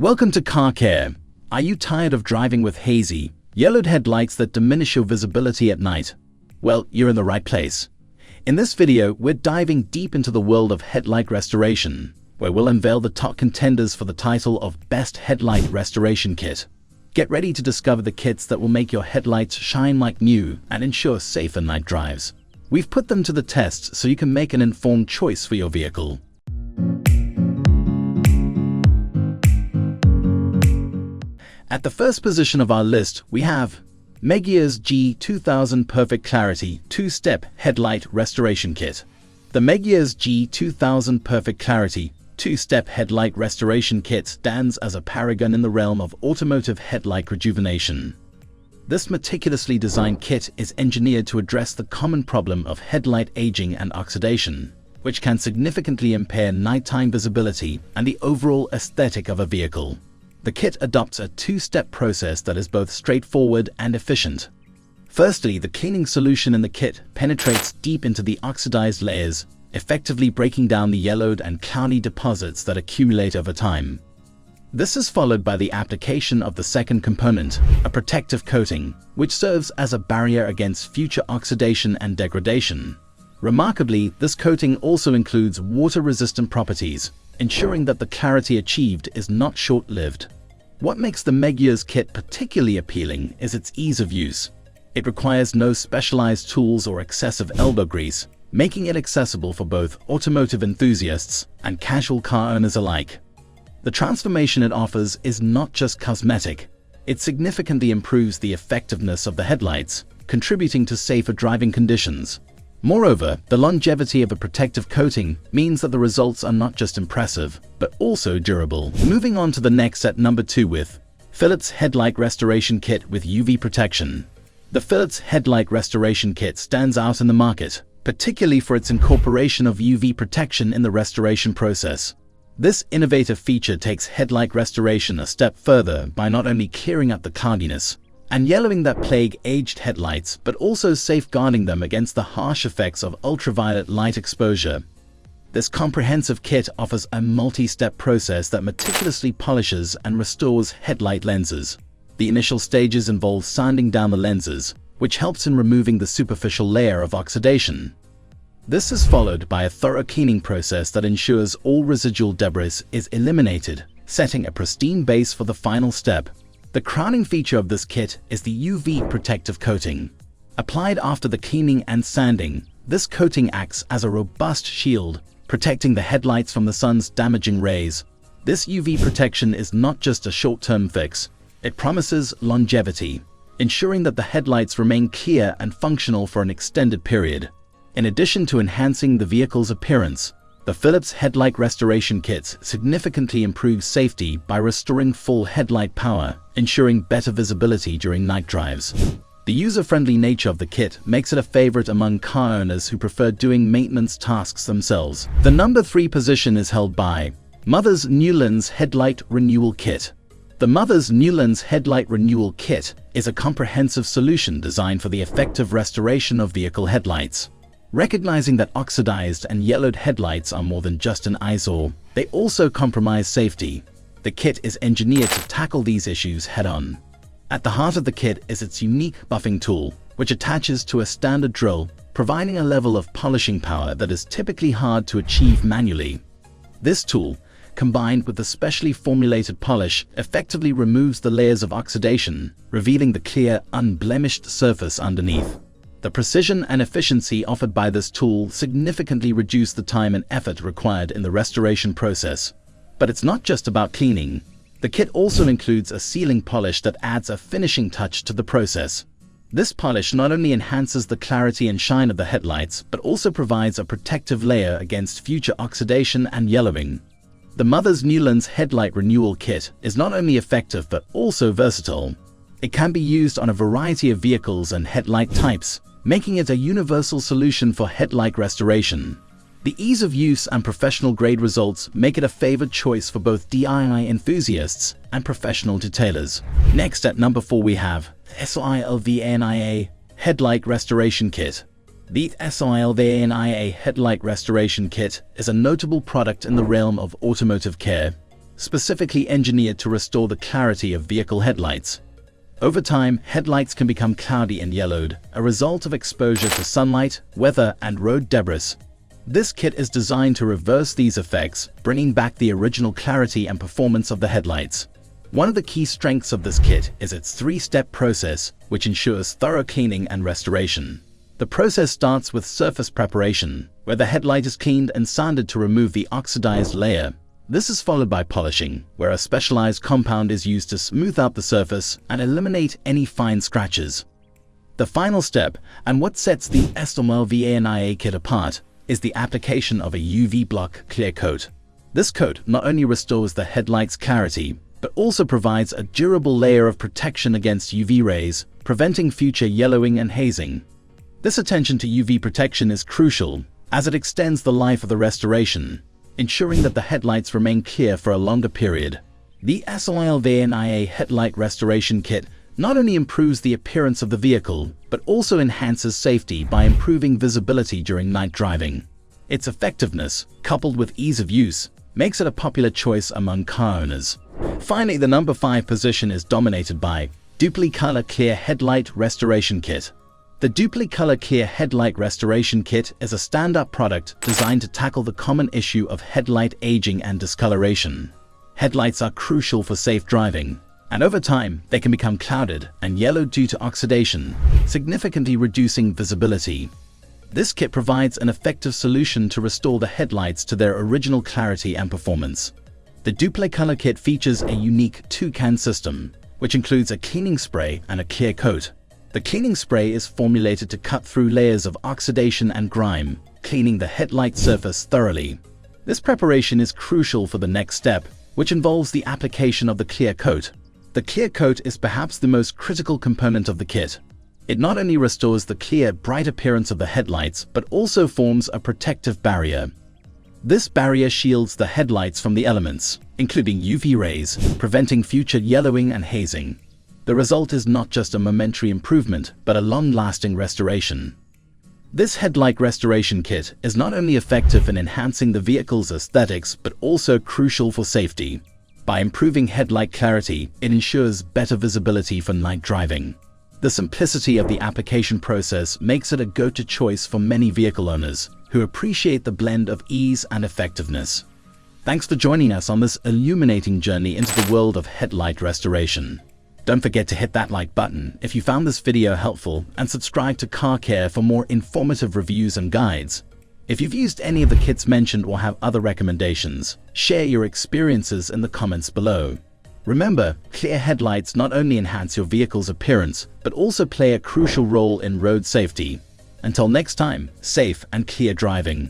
Welcome to Car Care. Are you tired of driving with hazy, yellowed headlights that diminish your visibility at night? Well, you're in the right place. In this video, we're diving deep into the world of headlight restoration, where we'll unveil the top contenders for the title of Best Headlight Restoration Kit. Get ready to discover the kits that will make your headlights shine like new and ensure safer night drives. We've put them to the test so you can make an informed choice for your vehicle. At the first position of our list, we have Meguiar's G2000 Perfect Clarity 2-Step Headlight Restoration Kit. The Meguiar's G2000 Perfect Clarity 2-Step Headlight Restoration Kit stands as a paragon in the realm of automotive headlight rejuvenation. This meticulously designed kit is engineered to address the common problem of headlight aging and oxidation, which can significantly impair nighttime visibility and the overall aesthetic of a vehicle. The kit adopts a two-step process that is both straightforward and efficient. Firstly, the cleaning solution in the kit penetrates deep into the oxidized layers, effectively breaking down the yellowed and cloudy deposits that accumulate over time. This is followed by the application of the second component, a protective coating, which serves as a barrier against future oxidation and degradation. Remarkably, this coating also includes water-resistant properties, ensuring that the clarity achieved is not short-lived. What makes the Meguiar's kit particularly appealing is its ease of use. It requires no specialized tools or excessive elbow grease, making it accessible for both automotive enthusiasts and casual car owners alike. The transformation it offers is not just cosmetic. It significantly improves the effectiveness of the headlights, contributing to safer driving conditions. Moreover, the longevity of a protective coating means that the results are not just impressive, but also durable. Moving on to the next at number 2 with Philips Headlight Restoration Kit with UV Protection. The Philips Headlight Restoration Kit stands out in the market, particularly for its incorporation of UV protection in the restoration process. This innovative feature takes headlight restoration a step further by not only clearing up the cloudiness and yellowing that plague aged headlights, but also safeguarding them against the harsh effects of ultraviolet light exposure. This comprehensive kit offers a multi-step process that meticulously polishes and restores headlight lenses. The initial stages involve sanding down the lenses, which helps in removing the superficial layer of oxidation. This is followed by a thorough cleaning process that ensures all residual debris is eliminated, setting a pristine base for the final step. The crowning feature of this kit is the UV protective coating. Applied after the cleaning and sanding, this coating acts as a robust shield, protecting the headlights from the sun's damaging rays. This UV protection is not just a short-term fix, it promises longevity, ensuring that the headlights remain clear and functional for an extended period. In addition to enhancing the vehicle's appearance, the Philips Headlight Restoration Kits significantly improve safety by restoring full headlight power, ensuring better visibility during night drives. The user-friendly nature of the kit makes it a favorite among car owners who prefer doing maintenance tasks themselves. The number 3 position is held by Mother's NuLens Headlight Renewal Kit. The Mother's NuLens Headlight Renewal Kit is a comprehensive solution designed for the effective restoration of vehicle headlights. Recognizing that oxidized and yellowed headlights are more than just an eyesore, they also compromise safety. The kit is engineered to tackle these issues head-on. At the heart of the kit is its unique buffing tool, which attaches to a standard drill, providing a level of polishing power that is typically hard to achieve manually. This tool, combined with the specially formulated polish, effectively removes the layers of oxidation, revealing the clear, unblemished surface underneath. The precision and efficiency offered by this tool significantly reduce the time and effort required in the restoration process. But it's not just about cleaning. The kit also includes a sealing polish that adds a finishing touch to the process. This polish not only enhances the clarity and shine of the headlights, but also provides a protective layer against future oxidation and yellowing. The Mother's NuLens Headlight Renewal Kit is not only effective but also versatile. It can be used on a variety of vehicles and headlight types, making it a universal solution for headlight restoration. The ease of use and professional-grade results make it a favored choice for both DIY enthusiasts and professional detailers. Next at number 4 we have SYLVANIA Headlight Restoration Kit. The SYLVANIA Headlight Restoration Kit is a notable product in the realm of automotive care. specifically engineered to restore the clarity of vehicle headlights. Over time, headlights can become cloudy and yellowed, a result of exposure to sunlight, weather, and road debris. This kit is designed to reverse these effects, bringing back the original clarity and performance of the headlights. One of the key strengths of this kit is its three-step process, which ensures thorough cleaning and restoration. The process starts with surface preparation, where the headlight is cleaned and sanded to remove the oxidized layer. This is followed by polishing, where a specialized compound is used to smooth out the surface and eliminate any fine scratches. The final step, and what sets the SYLVANIA kit apart, is the application of a UV block clear coat. This coat not only restores the headlight's clarity, but also provides a durable layer of protection against UV rays, preventing future yellowing and hazing. This attention to UV protection is crucial, as it extends the life of the restoration, ensuring that the headlights remain clear for a longer period. The SYLVANIA Headlight Restoration Kit not only improves the appearance of the vehicle, but also enhances safety by improving visibility during night driving. Its effectiveness, coupled with ease of use, makes it a popular choice among car owners. Finally, the number 5 position is dominated by Dupli-Color Clear Headlight Restoration Kit. The Dupli-Color Clear Headlight Restoration Kit is a stand-up product designed to tackle the common issue of headlight aging and discoloration. Headlights are crucial for safe driving, and over time, they can become clouded and yellowed due to oxidation, significantly reducing visibility. This kit provides an effective solution to restore the headlights to their original clarity and performance. The Dupli-Color kit features a unique two-can system, which includes a cleaning spray and a clear coat. The cleaning spray is formulated to cut through layers of oxidation and grime, cleaning the headlight surface thoroughly. This preparation is crucial for the next step, which involves the application of the clear coat. The clear coat is perhaps the most critical component of the kit. It not only restores the clear, bright appearance of the headlights, but also forms a protective barrier. This barrier shields the headlights from the elements, including UV rays, preventing future yellowing and hazing. The result is not just a momentary improvement, but a long-lasting restoration. This Headlight Restoration Kit is not only effective in enhancing the vehicle's aesthetics, but also crucial for safety. By improving headlight clarity, it ensures better visibility for night driving. The simplicity of the application process makes it a go-to choice for many vehicle owners who appreciate the blend of ease and effectiveness. Thanks for joining us on this illuminating journey into the world of headlight restoration. Don't forget to hit that like button if you found this video helpful, and subscribe to Car Care for more informative reviews and guides. If you've used any of the kits mentioned or have other recommendations, share your experiences in the comments below. Remember, clear headlights not only enhance your vehicle's appearance, but also play a crucial role in road safety. Until next time, safe and clear driving.